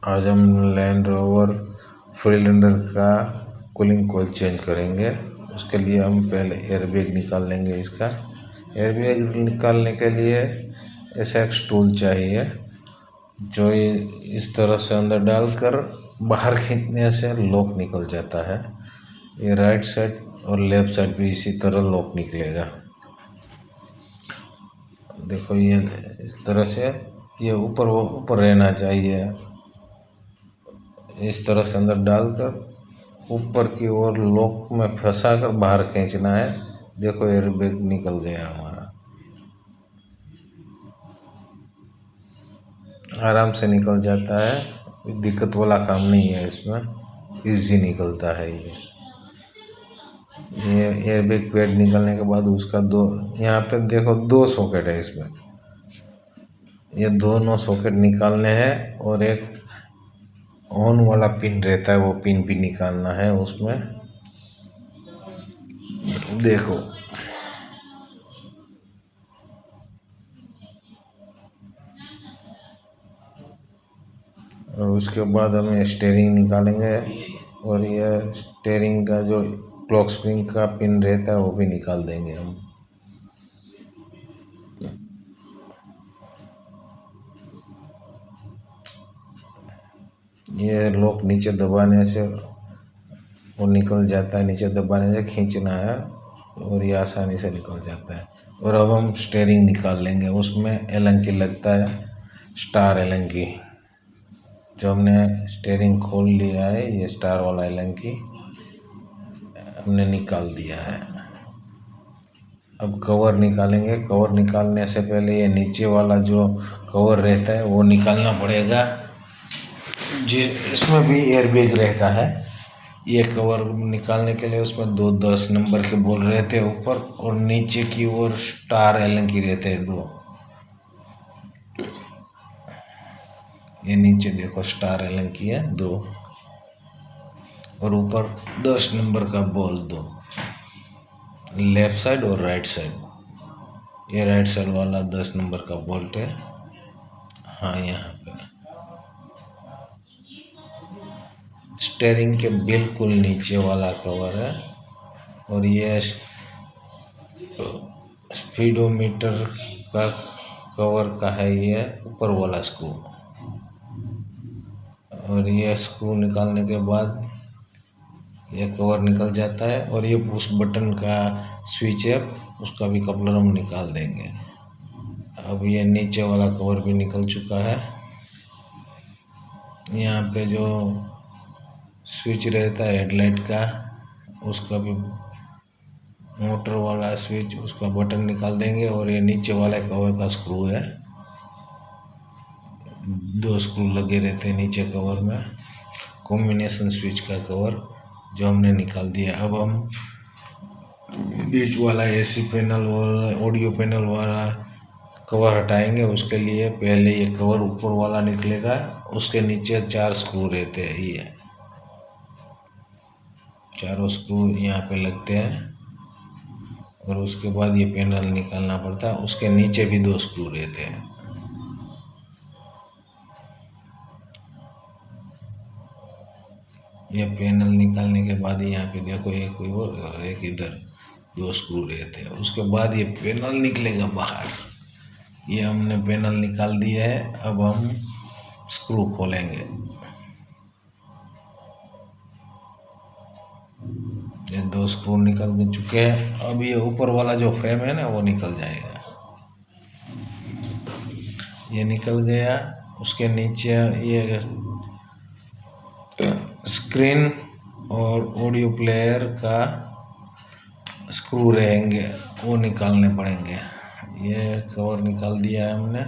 आज हम land rover Freelander का कूलिंग कॉइल चेंज करेंगे। उसके लिए हम पहले एयरबैग निकाल लेंगे। इसका एयरबैग निकालने के लिए एसएक्स टूल चाहिए, जो इस तरह से अंदर डालकर बाहर खींचने से लॉक निकल जाता है। ये राइट साइड और लेफ्ट साइड भी इसी तरह लॉक निकलेगा। देखो, ये इस तरह से ये ऊपर रहना चाहिए। इस तरह से अंदर डालकर ऊपर की ओर लॉक में फंसा कर बाहर खींचना है। देखो, एयरबैग निकल गया हमारा, आराम से निकल जाता है। दिक्कत वाला काम नहीं है, इसमें इजी निकलता है। ये एयरबैग पैड निकलने के बाद उसका यहाँ पे देखो 2 सॉकेट है इसमें। ये दोनों सॉकेट निकालने हैं और एक ऑन वाला पिन रहता है, वो पिन भी निकालना है उसमें। देखो, और उसके बाद हमें स्टीयरिंग निकालेंगे और यह स्टीयरिंग का जो क्लॉक स्प्रिंग का पिन रहता है वो भी निकाल देंगे हम। ये लॉक नीचे दबाने से वो निकल जाता है, नीचे दबाने से खींचना है और ये आसानी से निकल जाता है। और अब हम स्टीयरिंग निकाल लेंगे। उसमें एलन की लगता है, स्टार एलन की। जो हमने स्टीयरिंग खोल लिया है, ये स्टार वाला एलन की हमने निकाल दिया है। अब कवर निकालेंगे। कवर निकालने से पहले ये नीचे वाला जो कवर रहता है वो निकालना पड़ेगा, इसमें भी एयरबैग रहता है। ये कवर निकालने के लिए उसमें 2 10 नंबर के बोल रहते हैं ऊपर, और नीचे की ओर स्टार एलन की रहते हैं 2। ये नीचे देखो, स्टार एलन की है 2, और ऊपर 10 नंबर का बॉल 2, लेफ्ट साइड और राइट साइड। ये राइट साइड वाला 10 नंबर का बोल्ट है। हाँ, यहाँ पे स्टीयरिंग के बिल्कुल नीचे वाला कवर है। और ये स्पीडोमीटर का कवर का है, ये ऊपर वाला स्क्रू। और ये स्क्रू निकालने के बाद ये कवर निकल जाता है। और ये पुश बटन का स्विच है, उसका भी कपलर हम निकाल देंगे। अब ये नीचे वाला कवर भी निकल चुका है। यहाँ पे जो स्विच रहता है हेडलाइट का, उसका भी मोटर वाला स्विच, उसका बटन निकाल देंगे। और ये नीचे वाला कवर का स्क्रू है, 2 स्क्रू लगे रहते हैं नीचे कवर में। कॉम्बिनेशन स्विच का कवर जो हमने निकाल दिया। अब हम बीच वाला एसी पैनल और ऑडियो पैनल वाला कवर हटाएंगे। उसके लिए पहले ये कवर ऊपर वाला निकलेगा, उसके नीचे 4 स्क्रू रहते हैं। ये 4 स्क्रू यहाँ पे लगते हैं, और उसके बाद ये पैनल निकालना पड़ता है। उसके नीचे भी 2 स्क्रू रहते हैं। ये पैनल निकालने के बाद यहाँ पे देखो, एक और एक इधर 2 स्क्रू रहते हैं। उसके बाद ये पैनल निकलेगा बाहर। ये हमने पैनल निकाल दिया है। अब हम स्क्रू खोलेंगे। ये 2 स्क्रू निकल चुके हैं। अब ये ऊपर वाला जो फ्रेम है ना, वो निकल जाएगा। ये निकल गया। उसके नीचे ये स्क्रीन और ऑडियो प्लेयर का स्क्रू रहेंगे, वो निकालने पड़ेंगे। ये कवर निकाल दिया है हमने।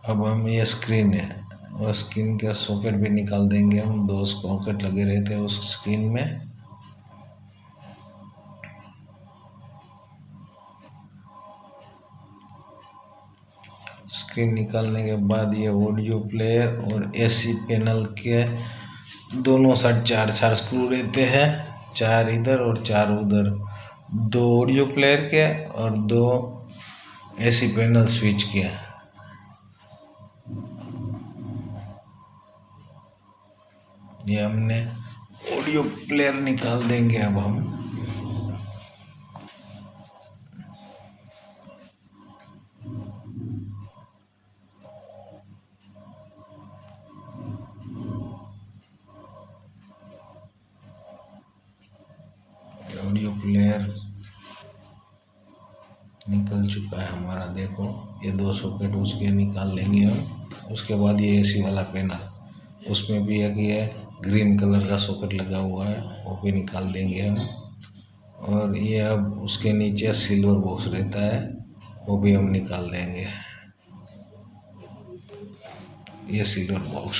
अब हम ये स्क्रीन है, और स्क्रीन के सॉकेट भी निकाल देंगे हम। 2 सॉकेट लगे रहते हैं उस स्क्रीन में। स्क्रीन निकालने के बाद ये ऑडियो प्लेयर और एसी पैनल के दोनों साइड 4 स्क्रू रहते हैं, 4 इधर और 4 उधर। 2 ऑडियो प्लेयर के और 2 एसी पैनल स्विच के। ये हमने ऑडियो प्लेयर निकाल देंगे अब हम। ऑडियो प्लेयर निकल चुका है हमारा, देखो ये 2 सॉकेट उसके निकाल लेंगे हम। उसके बाद ये एसी वाला पैनल, उसमें भी एक ये ग्रीन कलर का सॉकेट लगा हुआ है, वो भी निकाल देंगे हम। और ये अब उसके नीचे सिल्वर बॉक्स रहता है, वो भी हम निकाल देंगे। ये सिल्वर बॉक्स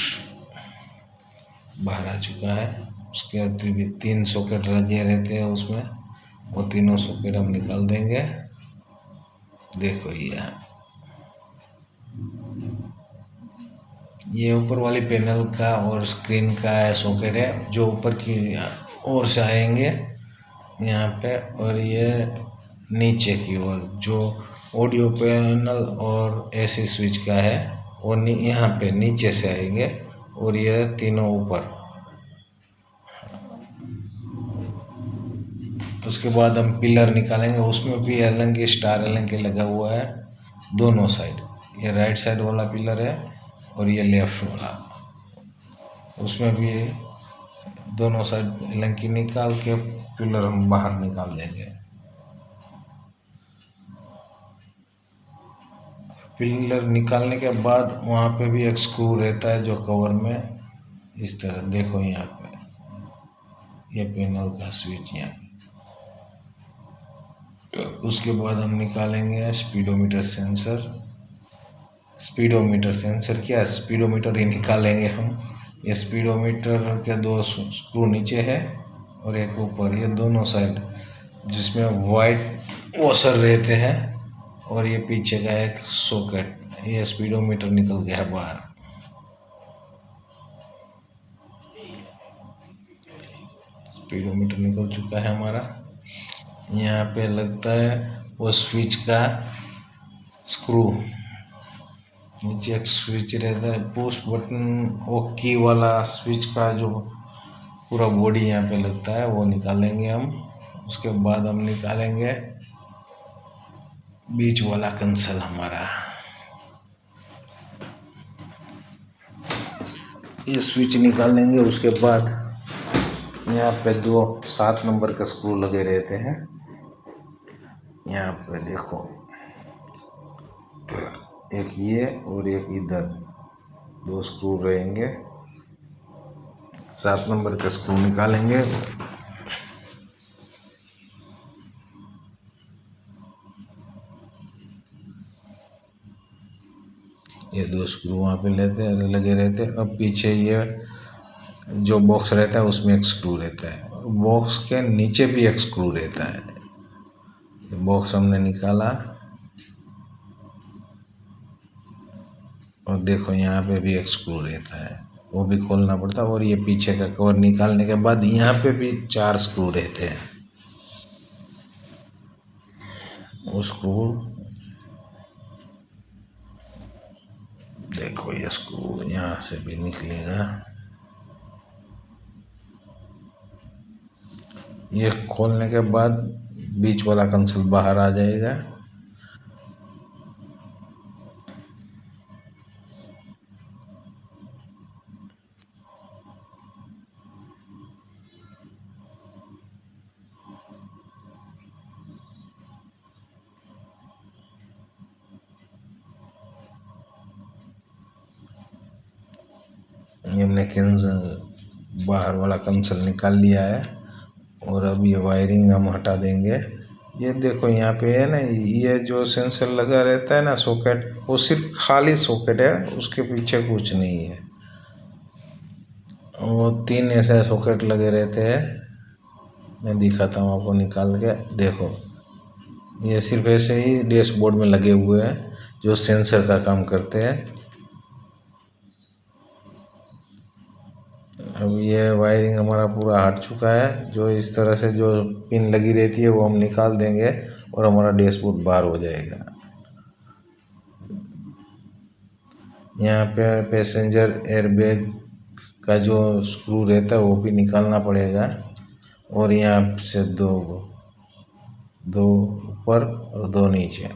बाहर आ चुका है। उसके भी 3 सॉकेट लगे रहते हैं उसमें, वो तीनों सॉकेट हम निकाल देंगे। देखो ये ऊपर वाली पैनल का और स्क्रीन का सॉकेट है, जो ऊपर की ओर से आएंगे यहाँ पे, और ये नीचे की ओर जो ऑडियो पैनल और एसी स्विच का है वो यहाँ पे नीचे से आएंगे, और ये तीनों ऊपर। उसके बाद हम पिलर निकालेंगे, उसमें भी एलएनके स्टार एलएनके लगा हुआ है दोनों साइड। ये राइट साइड वाला पिलर है और ये लेफ्ट वाला, उसमें भी दोनों साइड एलएनके निकाल के पिलर हम बाहर निकाल देंगे। पिलर निकालने के बाद वहाँ पे भी एक स्क्रू रहता है जो कवर में इस तरह, देखो यहाँ पे ये पैनल का स्विच यहाँ पे। उसके बाद हम निकालेंगे स्पीडोमीटर सेंसर। स्पीडोमीटर सेंसर क्या, स्पीडोमीटर ही निकालेंगे हम। ये स्पीडोमीटर के 2 स्क्रू नीचे है और एक ऊपर, ये दोनों साइड जिसमें वाइट वॉशर रहते हैं, और ये पीछे का एक सॉकेट। ये स्पीडोमीटर निकल गया बाहर। स्पीडोमीटर निकल चुका है हमारा। यहाँ पे लगता है वो स्विच का स्क्रू, नीचे एक स्विच रहता है पुश बटन, वो की वाला स्विच का जो पूरा बॉडी यहाँ पे लगता है, वो निकालेंगे हम। उसके बाद हम निकालेंगे बीच वाला कंसल हमारा। ये स्विच निकाल लेंगे। उसके बाद यहाँ पे 2 7 नंबर के स्क्रू लगे रहते हैं, यहाँ पे देखो, एक ये और एक इधर 2 स्क्रू रहेंगे। 7 नंबर के स्क्रू निकालेंगे। ये 2 स्क्रू वहाँ पे लगे रहते हैं। अब पीछे ये जो बॉक्स रहता है उसमें एक स्क्रू रहता है, बॉक्स के नीचे भी एक स्क्रू रहता है। बॉक्स हमने निकाला और देखो यहाँ पे भी एक स्क्रू रहता है, वो भी खोलना पड़ता है। और ये पीछे का कवर निकालने के बाद यहाँ पे भी 4 स्क्रू रहते हैं। वो स्क्रू देखो, ये स्क्रू यहाँ से भी निकलेगा। ये खोलने के बाद बीच वाला कंसल बाहर आ जाएगा। हमने बाहर वाला कंसल निकाल लिया है, और अब ये वायरिंग हम हटा देंगे। ये देखो यहाँ पे है ना, ये जो सेंसर लगा रहता है ना सॉकेट, वो सिर्फ खाली सॉकेट है, उसके पीछे कुछ नहीं है। वो 3 ऐसे सॉकेट लगे रहते हैं, मैं दिखाता हूँ आपको निकाल के, देखो ये सिर्फ ऐसे ही डैशबोर्ड में लगे हुए हैं जो सेंसर का काम करते हैं। अब ये वायरिंग हमारा पूरा हट चुका है। जो इस तरह से जो पिन लगी रहती है वो हम निकाल देंगे और हमारा डैशबोर्ड बाहर हो जाएगा। यहाँ पे पैसेंजर एयरबैग का जो स्क्रू रहता है वो भी निकालना पड़ेगा। और यहाँ से दो ऊपर और दो नीचे।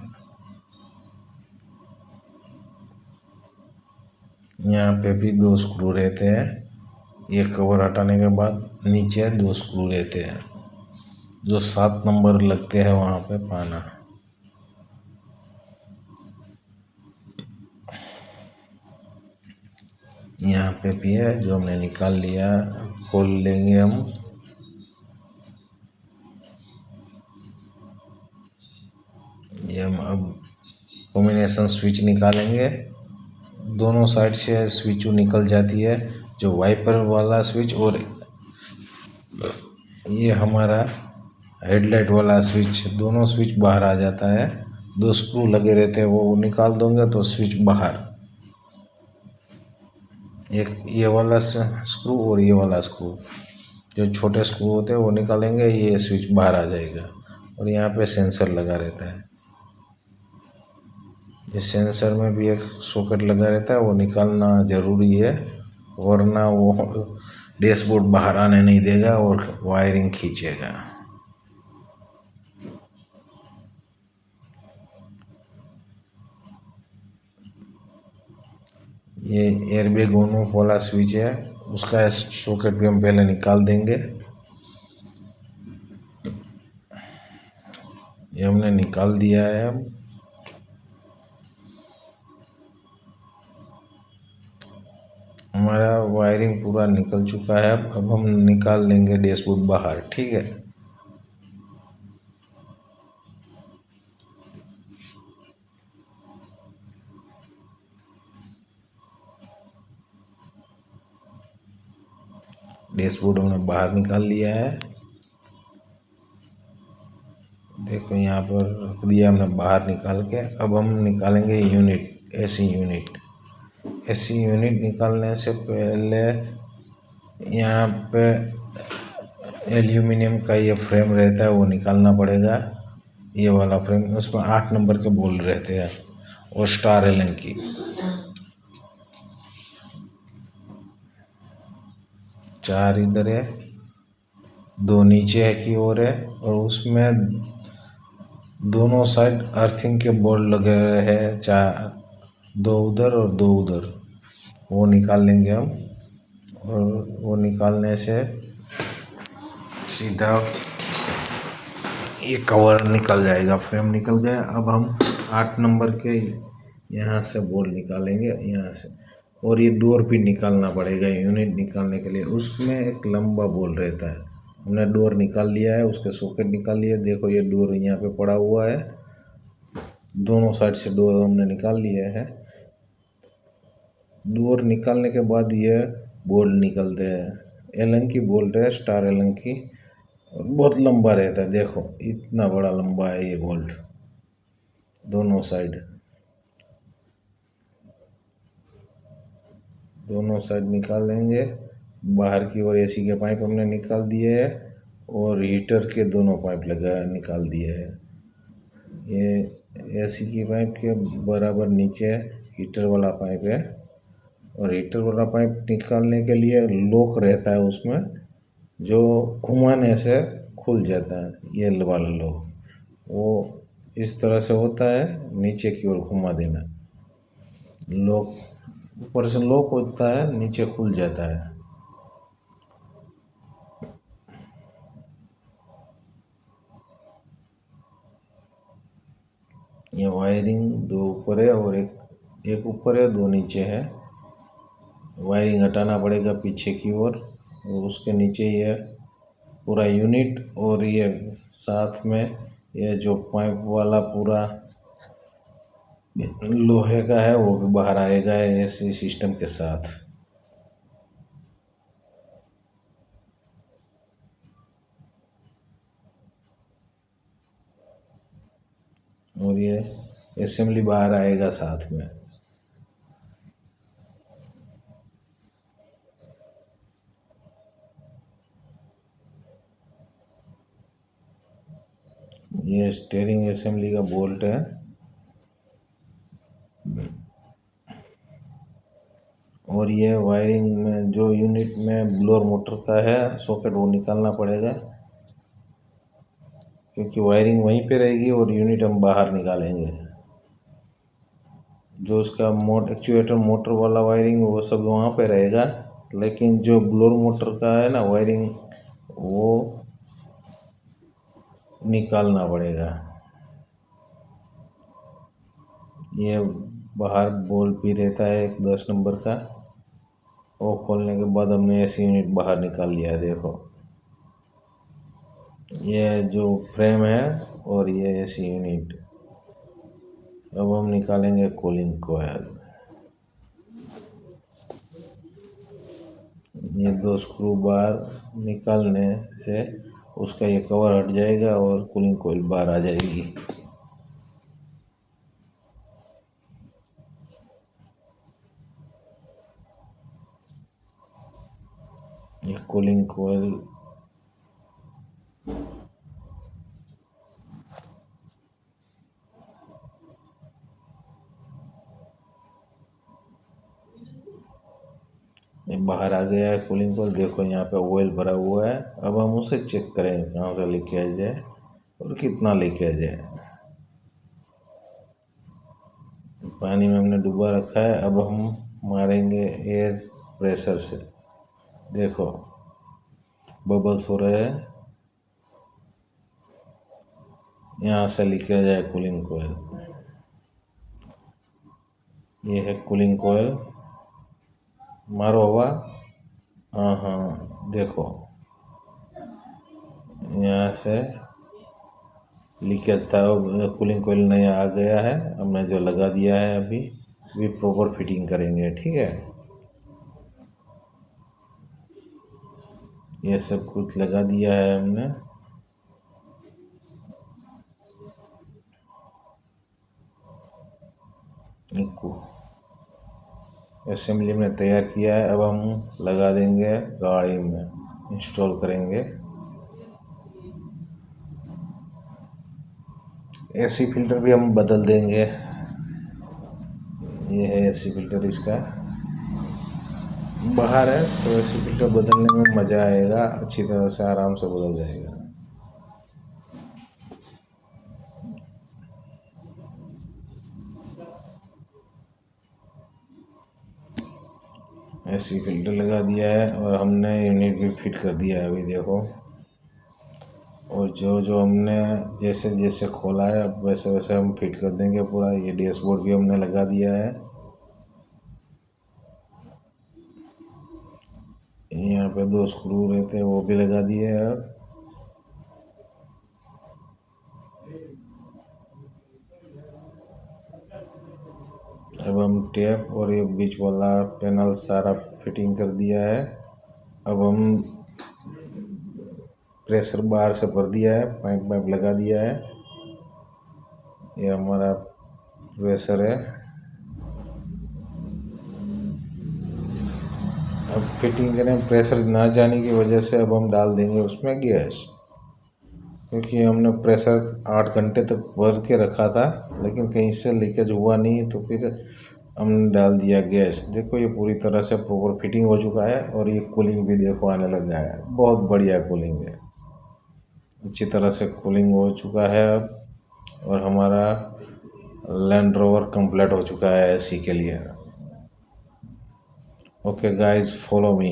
यहाँ पे भी दो स्क्रू रहते हैं। ये कवर हटाने के बाद नीचे दो स्क्रू रहते हैं जो 7 नंबर लगते हैं वहाँ पे पाना। यहाँ पे भी है जो हमने निकाल लिया। खोल लेंगे हम। ये हम अब कॉम्बिनेशन स्विच निकालेंगे। दोनों साइड से स्विच निकल जाती है, जो वाइपर वाला स्विच और ये हमारा हेडलाइट वाला स्विच। दोनों स्विच बाहर आ जाता है। दो स्क्रू लगे रहते हैं, वो निकाल दूंगा तो स्विच बाहर। एक ये वाला स्क्रू और ये वाला स्क्रू, जो छोटे स्क्रू होते हैं वो निकालेंगे, ये स्विच बाहर आ जाएगा। और यहाँ पे सेंसर लगा रहता है। इस सेंसर में भी एक सॉकेट लगा रहता है, वो निकालना ज़रूरी है, वरना वो डैशबोर्ड बाहर आने नहीं देगा और वायरिंग खींचेगा। ये एयरबैग ऑन ऑफ वाला स्विच है, उसका सॉकेट भी हम पहले निकाल देंगे। ये हमने निकाल दिया है। अब हमारा वायरिंग पूरा निकल चुका है। अब हम निकाल लेंगे डैशबोर्ड बाहर, ठीक है। डैशबोर्ड हमने बाहर निकाल लिया है। देखो यहाँ पर रख दिया हमने बाहर निकाल के। अब हम निकालेंगे unit, AC unit. AC unit निकालने से पहले यहाँ पे एल्यूमिनियम का ये फ्रेम रहता है, वो निकालना पड़ेगा। ये वाला फ्रेम, उसमें 8 नंबर के बोल्ट रहते हैं और स्टार एलन की। 4 इधर है, 2 नीचे है की ओर है, और उसमें दोनों साइड अर्थिंग के बोल्ट लगे हुए हैं। 4, 2 उधर और 2 उधर, वो निकाल लेंगे हम। और वो निकालने से सीधा ये कवर निकल जाएगा, फ्रेम निकल गया। अब हम 8 नंबर के यहाँ से बोल्ट निकालेंगे, यहाँ से। और ये डोर भी निकालना पड़ेगा यूनिट निकालने के लिए। उसमें एक लंबा बोल्ट रहता है, हमने डोर निकाल लिया है, उसके सॉकेट निकाल लिया। देखो ये डोर यहाँ पे पड़ा हुआ है, दोनों साइड से डोर हमने निकाल लिया है। डोर निकालने के बाद ये बोल्ट निकलते हैं। एलन की बोल्ट है, स्टार एलन की, बहुत लंबा रहता है। देखो इतना बड़ा लंबा है ये बोल्ट, दोनों साइड निकाल लेंगे। बाहर की ओर एसी के पाइप हमने निकाल दिए हैं, और हीटर के दोनों पाइप निकाल दिए हैं। ये एसी की पाइप के बराबर नीचे हीटर वाला पाइप है। और हीटर वाला पाइप निकालने के लिए लॉक रहता है उसमें, जो घुमाने से खुल जाता है। ये वाला लॉक, वो इस तरह से होता है, नीचे की ओर घुमा देना। लॉक ऊपर से लॉक होता है, नीचे खुल जाता है। ये वायरिंग 2 ऊपर है और एक ऊपर है, 2 नीचे है। वायरिंग हटाना पड़ेगा पीछे की ओर, और उसके नीचे ये पूरा यूनिट, और ये साथ में ये जो पाइप वाला पूरा लोहे का है वो भी बाहर आएगा एसी सिस्टम के साथ। और ये असेंबली बाहर आएगा साथ में। ये स्टीयरिंग असेंबली का बोल्ट है। और ये वायरिंग में जो यूनिट में ब्लोअर मोटर का है सॉकेट वो निकालना पड़ेगा, क्योंकि वायरिंग वहीं पे रहेगी और यूनिट हम बाहर निकालेंगे। जो उसका एक्चुएटर मोटर वाला वायरिंग वो सब वहाँ पे रहेगा, लेकिन जो ब्लोअर मोटर का है ना वायरिंग वो निकालना पड़ेगा। ये बाहर बॉल भी रहता है एक 10 नंबर का, वो खोलने के बाद हमने एसी यूनिट बाहर निकाल लिया है। देखो ये जो फ्रेम है और ये एसी यूनिट। अब हम निकालेंगे कूलिंग कोयल। ये 2 स्क्रू बार निकालने से उसका ये कवर हट जाएगा और कूलिंग कोयल बाहर आ जाएगी। ये कूलिंग कोयल ये बाहर आ गया है। कूलिंग कोयल देखो यहाँ पे ऑयल भरा हुआ है। अब हम उसे चेक करेंगे कहाँ से लीकेज है और कितना लीकेज है। पानी में हमने डुबा रखा है। अब हम मारेंगे एयर प्रेशर से। देखो बबल्स हो रहे हैं, यहाँ से लीकेज है कूलिंग कोयल। ये है कूलिंग कोयल। मारो हवा। हाँ हाँ देखो यहाँ से लीकेज था। कूलिंग कोयल नया आ गया है, हमने जो लगा दिया है अभी भी प्रॉपर फिटिंग करेंगे। ठीक है, ये सब कुछ लगा दिया है हमने। इनको असेंबली में तैयार किया है। अब हम लगा देंगे गाड़ी में, इंस्टॉल करेंगे। एसी फिल्टर भी हम बदल देंगे। ये है एसी फिल्टर, इसका बाहर है तो एसी फिल्टर बदलने में मज़ा आएगा, अच्छी तरह से आराम से बदल जाएगा। एसी फिल्टर लगा दिया है और हमने यूनिट भी फिट कर दिया है अभी देखो। और जो जो हमने जैसे जैसे खोला है अब वैसे वैसे हम फिट कर देंगे पूरा। ये डैशबोर्ड भी हमने लगा दिया है। यहाँ पे 2 स्क्रू रहते हैं वो भी लगा दिए हैं। अब हम टेप और ये बीच वाला पैनल सारा फिटिंग कर दिया है। अब हम प्रेशर बाहर से भर दिया है, पाइप वाइप लगा दिया है। ये हमारा प्रेशर है। अब फिटिंग करें, प्रेशर ना जाने की वजह से अब हम डाल देंगे उसमें गैस, क्योंकि हमने प्रेशर 8 घंटे तक भर के रखा था लेकिन कहीं से लीकेज हुआ नहीं, तो फिर हमने डाल दिया गैस। देखो ये पूरी तरह से प्रॉपर फिटिंग हो चुका है और ये कूलिंग भी देखो आने लग गया है। बहुत बढ़िया कूलिंग है, अच्छी तरह से कूलिंग हो चुका है अब। और हमारा लैंड रोवर कंप्लीट हो चुका है एसी के लिए। Okay guys, follow me.